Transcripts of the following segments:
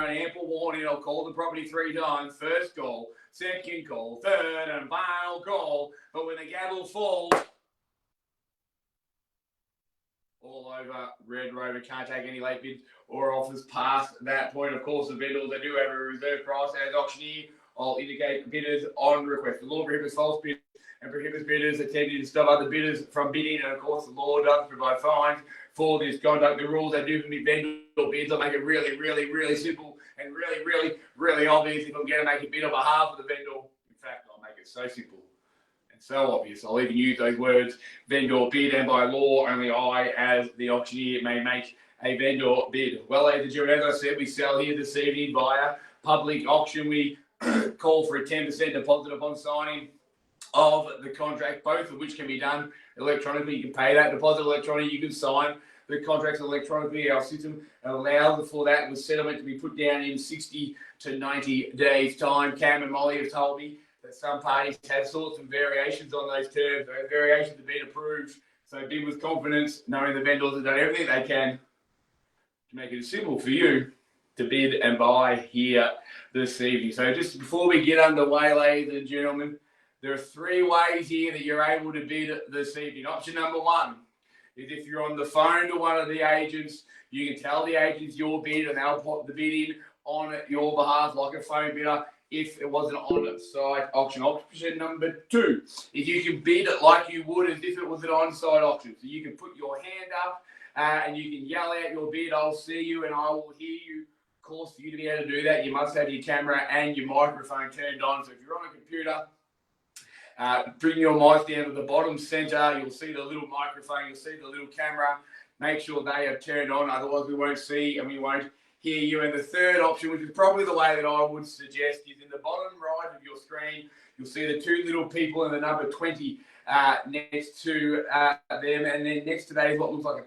an ample warning. I'll call the property 3 times. First call, second call, third and final call. But when the gavel falls, all over, Red Rover can't take any late bids or offers past that point. Of course, the vendors, they do have a reserve price. As auctioneer, I'll indicate bidders on request. The law prohibits false bids and prohibits bidders attempting to stop other bidders from bidding. And of course, the law does provide fines for this conduct. The rules they do for me vendor bids, I'll make it really, really, really simple and really, really, really obvious if I'm going to make a bid on behalf of the vendor. In fact, I'll make it so simple and so obvious. I'll even use those words, vendor bid, and by law, only I, as the auctioneer, may make a vendor bid. Well, ladies and gentlemen, as I said, we sell here this evening via public auction. We call for a 10% deposit upon signing of the contract, both of which can be done electronically. You can pay that deposit electronically. You can sign the contracts electronically. Our system allows for that with settlement to be put down in 60 to 90 days' time. Cam and Molly have told me that some parties have sought some variations on those terms. Those variations have been approved. So bid with confidence, knowing the vendors have done everything they can to make it simple for you to bid and buy here this evening. So just before we get underway, ladies and gentlemen, there are 3 ways here that you're able to bid this evening. Option number 1 is if you're on the phone to one of the agents, you can tell the agents your bid and they'll put the bid in on your behalf like a phone bidder if it wasn't on-site auction. Option number 2 is you can bid it like you would as if it was an on-site auction. So you can put your hand up and you can yell out your bid. I'll see you and I will hear you. Of course, for you to be able to do that, you must have your camera and your microphone turned on. So if you're on a computer, bring your mic down to the bottom center. You'll see the little microphone. You'll see the little camera. Make sure they are turned on. Otherwise, we won't see and we won't hear you. And the third option, which is probably the way that I would suggest, is in the bottom right of your screen. You'll see the 2 little people and the number 20 next to them. And then next to that is what looks like a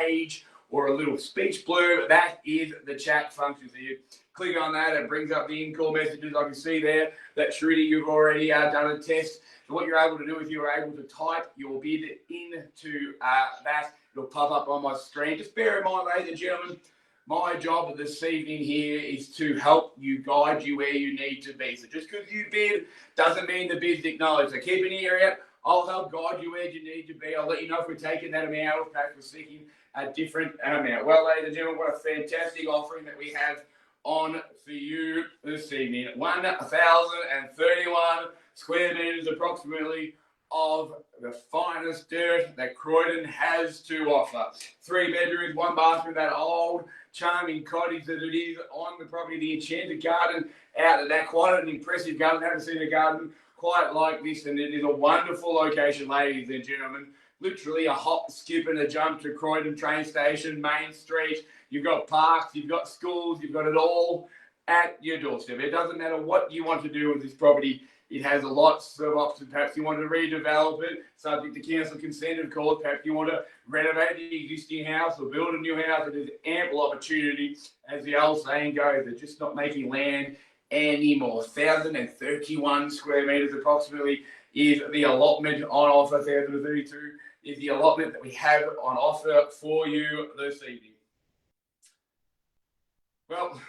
page or a little speech blurb. That is the chat function. So you click on that, it brings up the in-call messages. I can see there that Shruti, you've already done a test. So what you're able to do is you're able to type your bid into that. It'll pop up on my screen. Just bear in mind, ladies and gentlemen, my job this evening here is to help you, guide you where you need to be. So just because you bid doesn't mean the bid's acknowledged. So keep an ear out. I'll help guide you where you need to be. I'll let you know if we're taking that amount or perhaps we're seeking a different amount. Well, ladies and gentlemen, what a fantastic offering that we have on for you this evening. 1,031 square metres approximately of the finest dirt that Croydon has to offer. 3 bedrooms, 1 bathroom, that old charming cottage that it is on the property, the Enchanted Garden out of that. Quite an impressive garden. I haven't seen a garden quite like this, and it is a wonderful location, ladies and gentlemen. Literally a hop, skip and a jump to Croydon train station, Main Street. You've got parks, you've got schools, you've got it all at your doorstep. It doesn't matter what you want to do with this property. It has a lot of options. Perhaps you want to redevelop it, subject to council consent, of course. Perhaps you want to renovate the existing house or build a new house. There's ample opportunity, as the old saying goes. They're just not making land anymore. 1,031 square metres approximately is the allotment on offer. 1,032 is the allotment that we have on offer for you this evening. Well,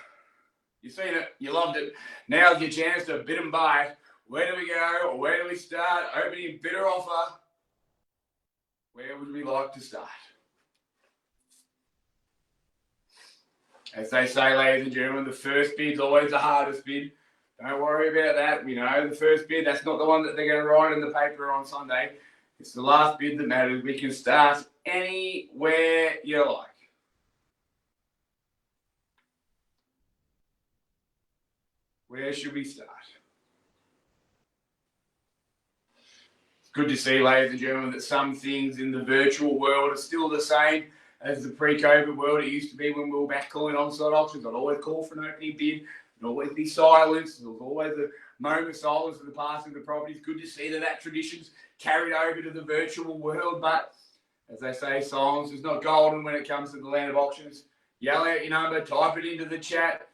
you've seen it, you loved it. Now's your chance to bid and buy. Where do we go? Where do we start? Opening bidder offer. Where would we like to start? As they say, ladies and gentlemen, the first bid's always the hardest bid. Don't worry about that. We know the first bid, that's not the one that they're going to write in the paper on Sunday. It's the last bid that matters. We can start anywhere you like. Where should we start? It's good to see, ladies and gentlemen, that some things in the virtual world are still the same as the pre-COVID world. It used to be when we were back calling on-site auctions. I'd always call for an opening bid. There'd always be silence. There was always a moment of silence for the passing of the property. It's good to see that tradition's carried over to the virtual world. But as they say, silence is not golden when it comes to the land of auctions. Yell out your number, type it into the chat.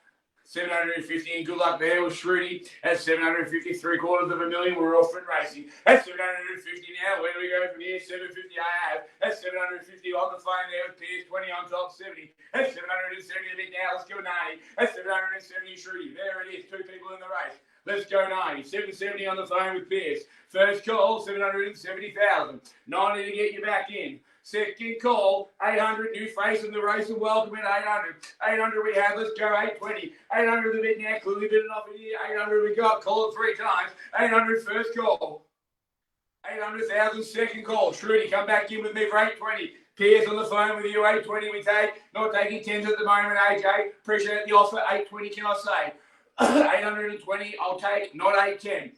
750, and good luck there with Shruti at 750, 750,000. We're off and racing. At 750 now, where do we go from here? 750 I have. At 750 on the phone there with Pierce, 20 on top, 70. At 770 a bit now, let's go 90. At 770 Shruti, there it is, two people in the race. Let's go 90. 770 on the phone with Pierce. First call, 770,000. 90 to get you back in. Second call, 800, new face in the race, and welcome at 800. 800 we have, let's go 820. 800 the bid now, clearly bidding off in here. 800 we got, call it 3 times. 800 first call. 800,000 second call. Shruti, come back in with me for 820. Piers on the phone with you, 820 we take. Not taking 10s at the moment, AJ. Appreciate the offer, 820 can I say. 820 I'll take, not 810.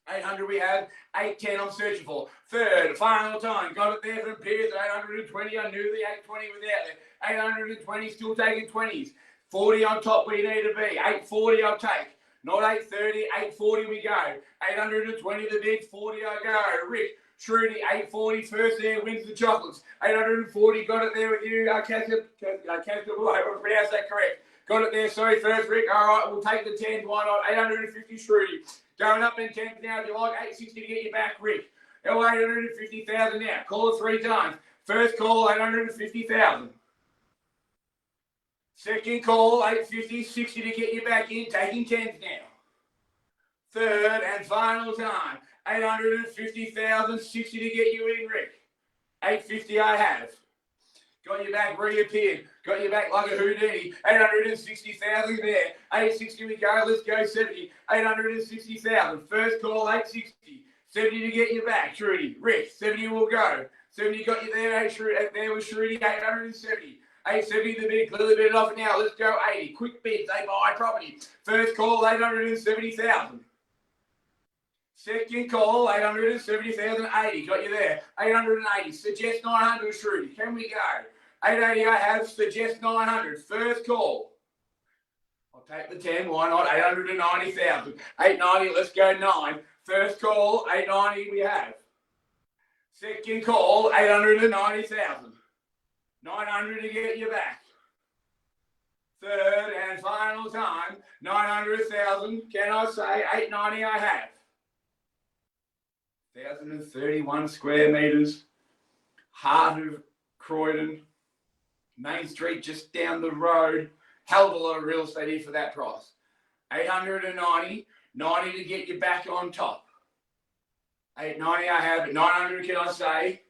800 we have, 810 I'm searching for. Third, final time, got it there from Piers at 820. I knew the 820 was out there. 820, still taking 20s. 40 on top where you need to be. 840 I'll take. Not 830, 840 we go. 820 the bid, 40 I go. Rick, Shruti, 840 first there, wins the chocolates. 840, got it there with you. I pronounce that correct. Got it there, sorry, first Rick. All right, we'll take the 10, why not? 850 Shruti. Going up in 10 now, if you like, 860 to get you back, Rick. 850,000 now. Call it 3 times. First call, 850,000. Second call, 850, 60 to get you back in, taking 10s now. Third and final time, 850,000, 60 to get you in, Rick. 850 I have. Got you back, reappeared. Got you back like a Houdini. 860,000 there. 860 we go. Let's go 70. 860,000. First call, 860. 70 to get you back, Shruti. Rick, 70 will go. 70 got you there. There was Shruti. 870. 870 the bid. Clearly bid off it now. Let's go 80. Quick bids. They buy property. First call, 870,000. Second call, 870,000, 80. Got you there. 880. Suggest 900, Shruti. Can we go? 880 I have. Suggest 900. First call. I'll take the 10. Why not? 890,000. 890. Let's go 9. First call, 890 we have. Second call, 890,000. 900 to get you back. Third and final time, 900,000. Can I say 890 I have? 1,031 square metres, heart of Croydon, Main Street just down the road. Hell of a lot of real estate here for that price. 890, 90 to get you back on top. 890 I have, 900 can I say?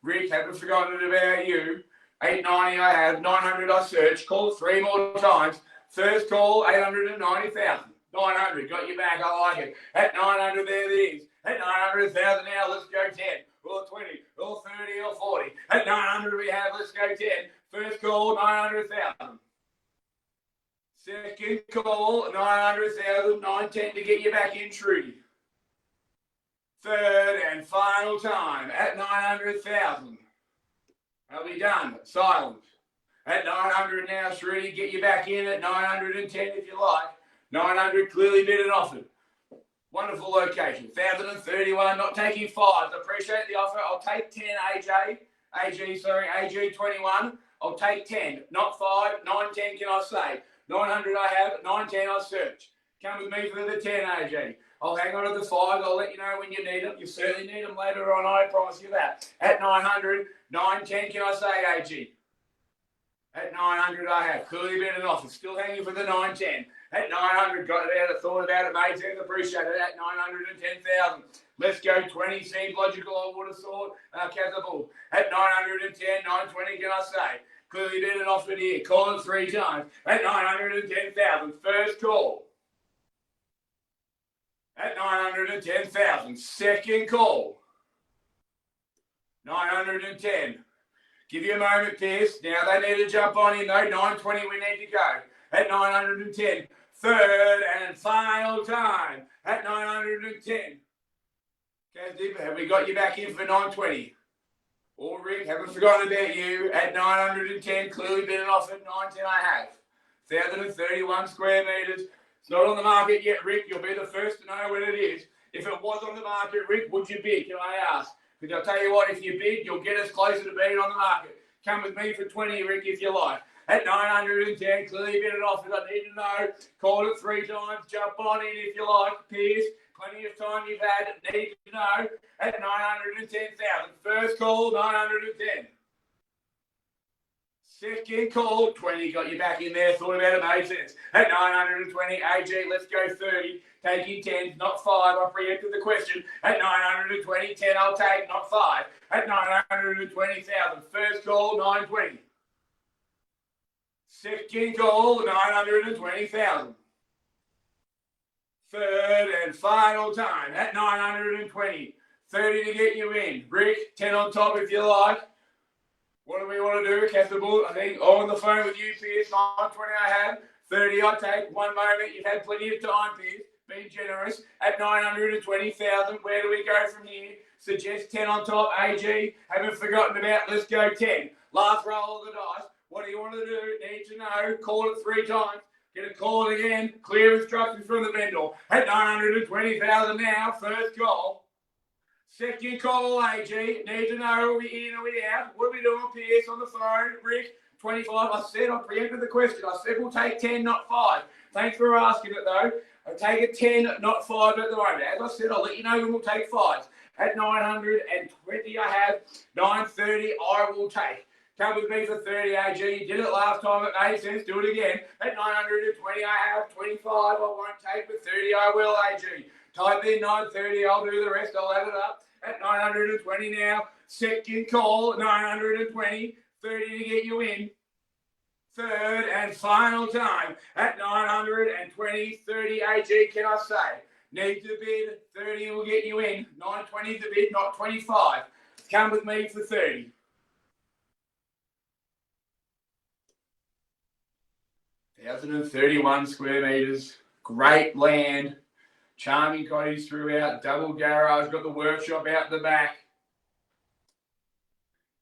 Rick, haven't forgotten about you. 890 I have, 900 I search. Call 3 more times. First call, 890,000. 900, got you back, I like it. At 900 there it is. At 900,000 now, let's go 10. Or 20, or 30, or 40. At 900 we have, let's go 10. First call, 900,000. Second call, 900,000, 910 to get you back in, Shruti. Third and final time, at 900,000. I'll be done, silent. At 900 now, Shruti, get you back in at 910 if you like. 900 clearly bid and offered. Wonderful location. 1,031, not taking 5s. Appreciate the offer. I'll take 10, AG 21. I'll take 10, not 5. 910 can I say? 900 I have, 910 I search. Come with me for the 10, AG. I'll hang on to the 5. I'll let you know when you need them. You certainly need them later on, I promise you that. At 900, 910 can I say, AG? At 900 I have. Clearly bid and offer. Still hanging for the 910. At 900, got it out, thought about it, mate. Appreciate it. At 910,000. Let's go 20. Seems logical, I would have thought. Catapult. At 910, 920, can I say? Clearly bid and offered here. Call it 3 times. At 910,000. First call. At 910,000. Second call. 910. Give you a moment, Pierce. Now they need to jump on in, though. 920 we need to go. At 910. Third and final time. At 910. Have we got you back in for 920? All Rick, haven't forgotten about you. At 910, clearly been an offer. 910 I have. 1,031 square metres. It's not on the market yet, Rick. You'll be the first to know when it is. If it was on the market, Rick, would you bid? Can I ask? Because I'll tell you what, if you bid, you'll get us closer to being on the market. Come with me for 20, Rick, if you like. At 910, clearly bid it off. I need to know. Called it 3 times. Jump on in if you like. Pierce, plenty of time you've had. Need to know. At 910,000. First call, 910. Second call, 20. Got you back in there. Thought about it, made sense. At 920, AG, let's go 30. Taking 10, not 5. I preempted the question. At 920, 10 I'll take, not 5. At 920,000. First call, 920. Second call, 920,000. Third and final time at 920. 30 to get you in. Rick, 10 on top if you like. What do we want to do? Cast the ball. I think on the phone with you, Pierce. 920 I have. 30 I take. One moment. You've had plenty of time, Pierce. Being generous. At 920,000. Where do we go from here? Suggest 10 on top. AG. Haven't forgotten about. Let's go 10. Last roll of the dice. What do you want to do? Need to know. Call it 3 times. Get a call again. Clear instructions from the vendor. At 920,000 now. First call. Second call, AG. Need to know. Are we in? Are we out? What are we doing, Pierce, on the phone? Rick, 25. I said I preempted the question. I said we'll take 10, not 5. Thanks for asking it, though. I'll take a 10, not 5 at the moment. As I said, I'll let you know when we'll take 5s. At 920, I have. 930, I will take. Come with me for 30, AG. You did it last time. It made sense. Do it again. At 920, I have. 25, I won't take, but 30, I will, AG. Type in 930. I'll do the rest. I'll add it up. At 920 now. Second call, 920. 30 to get you in. Third and final time. At 920. 30, AG, can I say? Need to bid. 30 will get you in. 920 is the bid, not 25. Come with me for 30. 1,031 square metres, great land, charming cottage throughout, double garage, got the workshop out the back,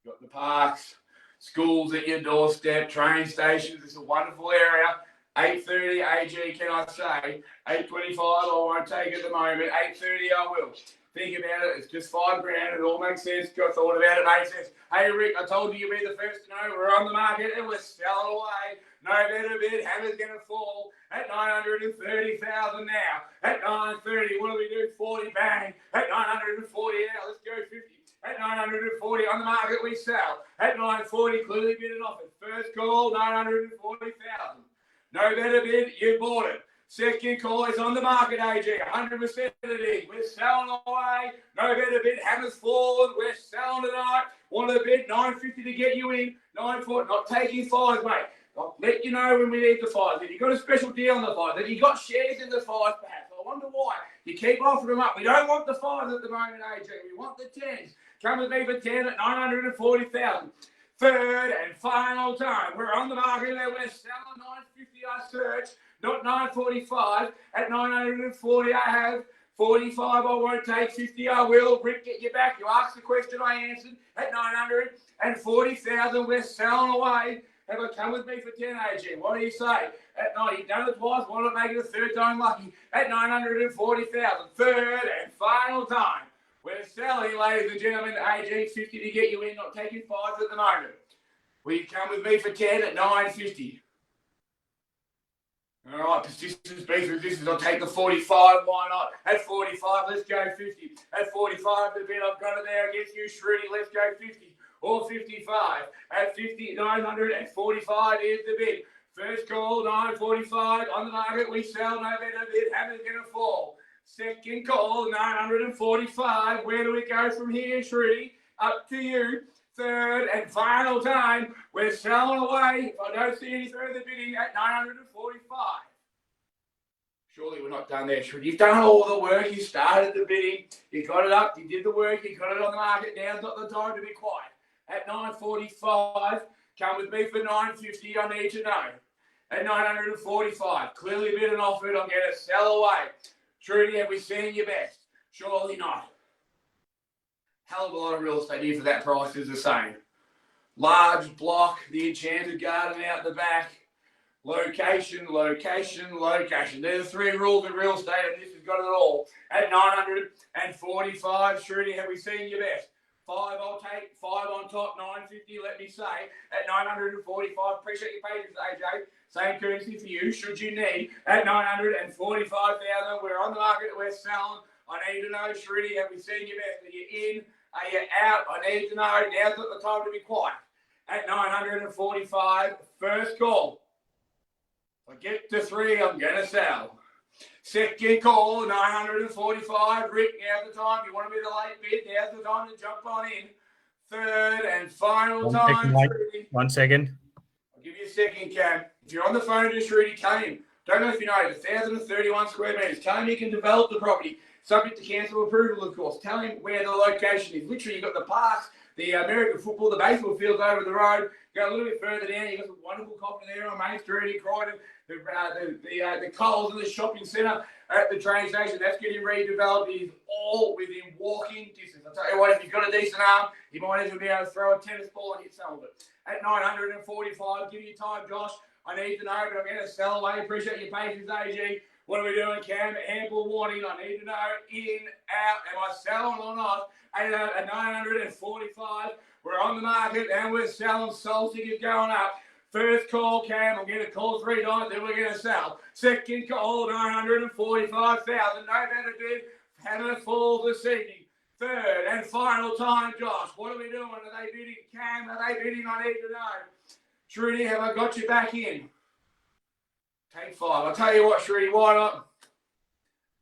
got the parks, schools at your doorstep, train stations. It's a wonderful area. 830 AG, can I say? 825, I won't take at the moment. 830, I will. Think about it. It's just $5 grand. It all makes sense. Got thought about it. Makes sense. Hey, Rick, I told you you'd be the first to know. We're on the market and we're selling away. No better bid. Hammer's going to fall at 930,000 now. At 930, what do we do? 40, bang. At 940 now, let's go 50. At 940 on the market, we sell. At 940, clearly bid it off. First call, 940,000. No better bid, you bought it. Second call is on the market, AG. 100% of it. We're selling away. No better bid. Hammers forward. We're selling tonight. Want to bid 950 to get you in. 940. Not taking 5s, mate. I'll let you know when we need the 5s. If you've got a special deal on the 5s, if you've got shares in the 5s, perhaps. I wonder why. You keep offering them up. We don't want the 5s at the moment, AG. We want the 10s. Come with me for 10 at 940,000. Third and final time. We're on the market and we're selling 950. I search. Not 945. At 940, I have. 45, I won't take. 50, I will. Rick, get you back. You asked the question, I answered. At 940,000, we're selling away. Have a come with me for 10, AG. What do you say? At 90, you've done it twice. Why not make it a third time lucky? At 940,000. Third and final time. We're selling, ladies and gentlemen. AG, 50 to get you in. Not taking 5s at the moment. Will you come with me for 10 at 950? All right, persistence beats resistance. I'll take the 45. Why not? At 45, let's go 50. At 45, the bid I've got it there against you, Shruti. Let's go 50 or 55. At 50, 945 is the bid. First call, 945 on the market. We sell. No better bid. Hammer's going to fall. Second call, 945. Where do we go from here, Shruti? Up to you. Third and final time. We're selling away. If I don't see any further bidding at 945. Surely we're not done there, Shruti. You've done all the work. You started the bidding. You got it up. You did the work. You got it on the market. Now's not the time to be quiet. At 945, come with me for 950. I need to know. At 945, clearly bid and offered. I'm going to sell away. Shruti, have we seen your best? Surely not. Hell of a lot of real estate here for that price is the same. Large block, the enchanted garden out the back. Location, location, location. There's the 3 rules of real estate, and this has got it all. At 945, Shruti, have we seen your best? 5 I'll take, 5 on top, 950, let me say, at 945. Appreciate your patience, AJ. Same courtesy for you, should you need, at 945,000. We're on the market, we're selling. I need to know, Shruti, have we seen your best? Are you in? Are you out? I need to know. Now's not the time to be quiet. At 945, first call. If I get to 3, I'm going to sell. Second call, 945. Rick, now's the time. You want to be the late bid? Now's the time to jump on in. Third and final time, Shruti. 1 second. I'll give you a second, Cam. If you're on the phone to Shruti, tell him. Don't know if you know, 1,031 square metres. Tell him you can develop the property, subject to council approval, of course. Tell him where the location is. Literally, you've got the parks, the American football, the baseball fields over the road. Go a little bit further down, you've got some wonderful coffee there on Main Street in Croydon. The Coles and the shopping centre at the train station, that's getting redeveloped. It is all within walking distance. I'll tell you what, if you've got a decent arm, you might even be able to throw a tennis ball and hit some of it. At 945, give you time, Josh. I need to know, but I'm going to sell away. Appreciate your patience, AG. What are we doing, Cam? Ample warning. I need to know in, out. Am I selling or not? At 945, we're on the market and we're selling. Soul tickets going up. First call, Cam. I'm going to call 3 times, then we're going to sell. Second call, 945,000. No better bid. Hammer falls this evening. Third and final time, Josh. What are we doing? Are they bidding? Cam, are they bidding? I need to know. Shruti, have I got you back in? Take 5. I'll tell you what, Shruti, why not?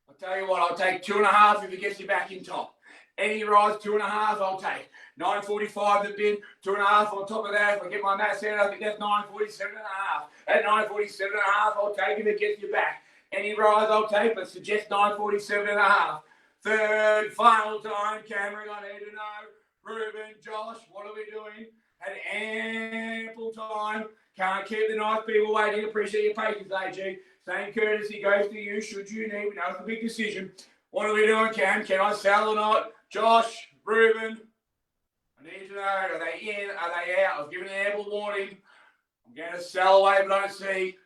I'll tell you what, I'll take 2.5 if it gets you back in top. Any rise, 2.5, I'll take. 945 the bid, 2.5 on top of that. If I get my maths out, I think that's 947.5. At 947.5, I'll take if it gets you back. Any rise, I'll take, but suggest 947.5. Third, final time, Cameron, I need to know. Ruben, Josh, what are we doing? Had ample time. Can't keep the nice people waiting. Appreciate your patience, AG. Same courtesy goes to you, should you need. We know it's a big decision. What are we doing, Cam? Can I sell or not? Josh, Ruben, I need to know. Are they in? Are they out? I've given an ample warning. I'm going to sell away, but I see.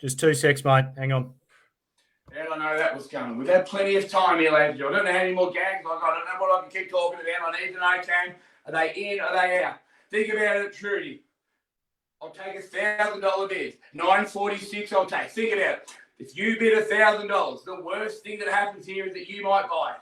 Just 2 secs, mate. Hang on. How did I know that was coming? We've had plenty of time here, ladies and gentlemen. I don't know how many more gags I've got. I don't know what I can keep talking about. I need to know, Cam. Are they in? Are they out? Think about it, Trudy. I'll take $1,000 bid. 946 I'll take. Think about it. If you bid $1,000, the worst thing that happens here is that you might buy it.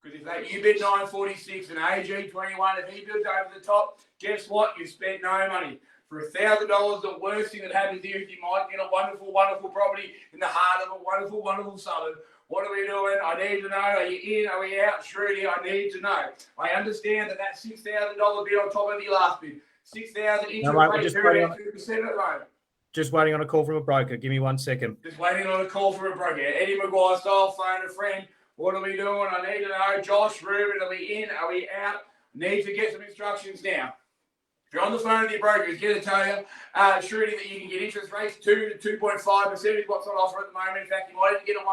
Because if you bid 946 and AG21, if he bids over the top, guess what? You've spent no money. For $1,000, the worst thing that happens here is you might get a wonderful, wonderful property in the heart of a wonderful, wonderful suburb. What are we doing? I need to know. Are you in? Are we out? Shruti, I need to know. I understand that $6,000 bid on top of your last bid. 6,000 interest rate, just 2% at the moment. Just waiting on a call from a broker. Give me 1 second. Just waiting on a call from a broker. Eddie Maguire style, phone a friend. What are we doing? I need to know. Josh, Ruben, are we in? Are we out? Need to get some instructions now. If you're on the phone with your broker, he's going to tell you, Shruti, that you can get interest rates 2 to 2.5% is what's on offer at the moment. In fact, you might even get a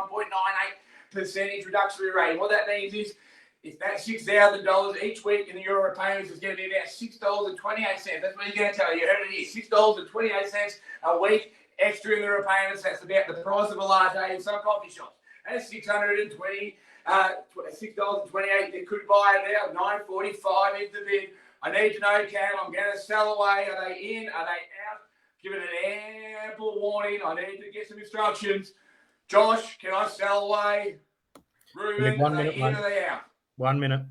1.98% introductory rate. And what that means is, if that $6,000 each week in the euro payments is going to be about $6.28. That's what he's going to tell you. You heard it here, $6.28 a week extra in the repayments. That's about the price of a latte in some coffee shops. That's $6.28. They could buy it now. $9.45 is the bid. I need to know, Cam. I'm going to sell away. Are they in? Are they out? Giving an ample warning. I need to get some instructions. Josh, can I sell away? Ruben, are they in? Are they out? 1 minute.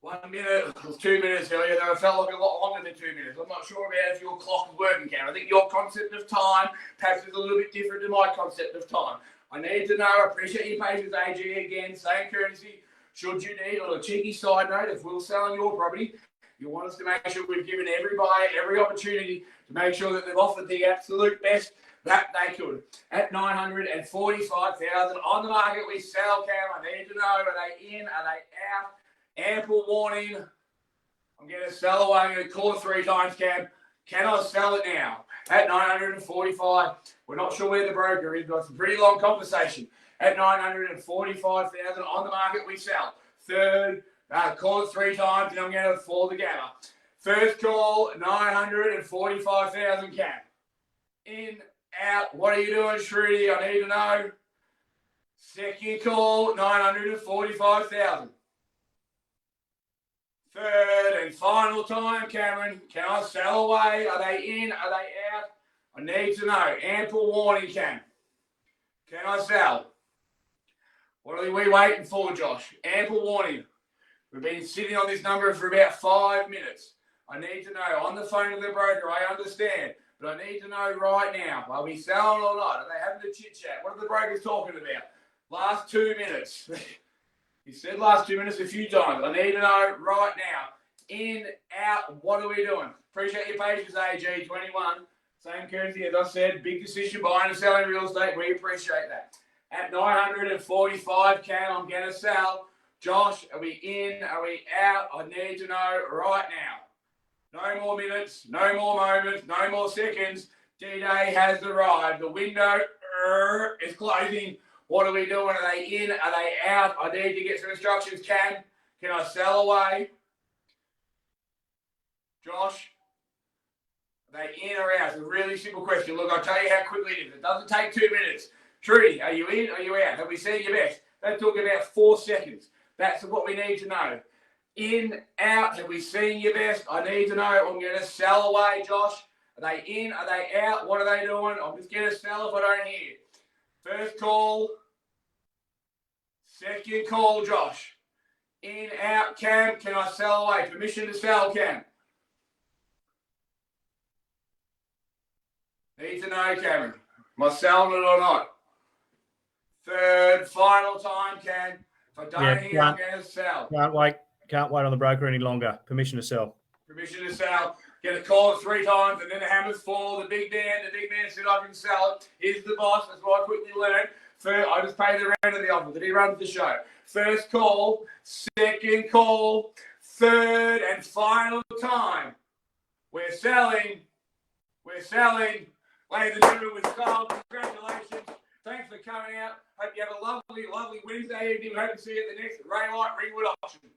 1 minute. It was 2 minutes earlier, though it felt like a lot longer than 2 minutes. I'm not sure about if your clock is working, Cam. I think your concept of time perhaps is a little bit different to my concept of time. I need to know. I appreciate your patience, AG, again. Same courtesy. Should you need, on a cheeky side note, if we're selling your property, you want us to make sure we've given every buyer every opportunity to make sure that they've offered the absolute best that they could. At 945,000 on the market, we sell, Cam. I need to know, are they in? Are they out? Ample warning. I'm going to sell away. I'm going to call it 3 times, Cam. Can I sell it now? At 945. We're not sure where the broker is, but it's a pretty long conversation. At 945,000 on the market, we sell. Third, call it 3 times, and I'm going to fall together. First call, 945,000, Cam. In, out. What are you doing, Shruti? I need to know. Second call, 945,000. Third and final time, Cameron. Can I sell away? Are they in? Are they out? I need to know. Ample warning, Cam. Can I sell? What are we waiting for, Josh? Ample warning. We've been sitting on this number for about 5 minutes. I need to know. On the phone with the broker, I understand. But I need to know right now. Are we selling or not? Are they having a chit-chat? What are the brokers talking about? Last 2 minutes. He said last 2 minutes a few times. I need to know right now. In, out, what are we doing? Appreciate your patience, AG21. Same currency as I said. Big decision buying and selling real estate. We appreciate that. At 945, Cam, I'm going to sell. Josh, are we in? Are we out? I need to know right now. No more minutes, no more moments, no more seconds. D-Day has arrived. The window is closing. What are we doing? Are they in? Are they out? I need to get some instructions. Can I sell away? Josh, are they in or out? It's a really simple question. Look, I'll tell you how quickly it is. It doesn't take 2 minutes. Trudy, are you in? Are you out? Have we seen your best? That took about 4 seconds. That's what we need to know. In, out, have we seen your best? I need to know. I'm going to sell away, Josh. Are they in? Are they out? What are they doing? I'm just going to sell if I don't hear. First call. Second call, Josh. In, out, Cam. Can I sell away? Permission to sell, Cam. Need to know, Cameron. Am I selling it or not? Third, final time, Cam. If I don't hear, I'm going to sell. Can't wait on the broker any longer. Permission to sell. Permission to sell. Get a call 3 times, and then the hammers fall. The big man said I can sell it. He's the boss. That's what I quickly learned. First, I just pay the rent of the office, and he runs the show. First call, second call, third and final time. We're selling. We're selling. Ladies and gentlemen, we've sold. Congratulations. Thanks for coming out. Hope you have a lovely, lovely Wednesday evening. Hope to see you at the next Ringwood auction.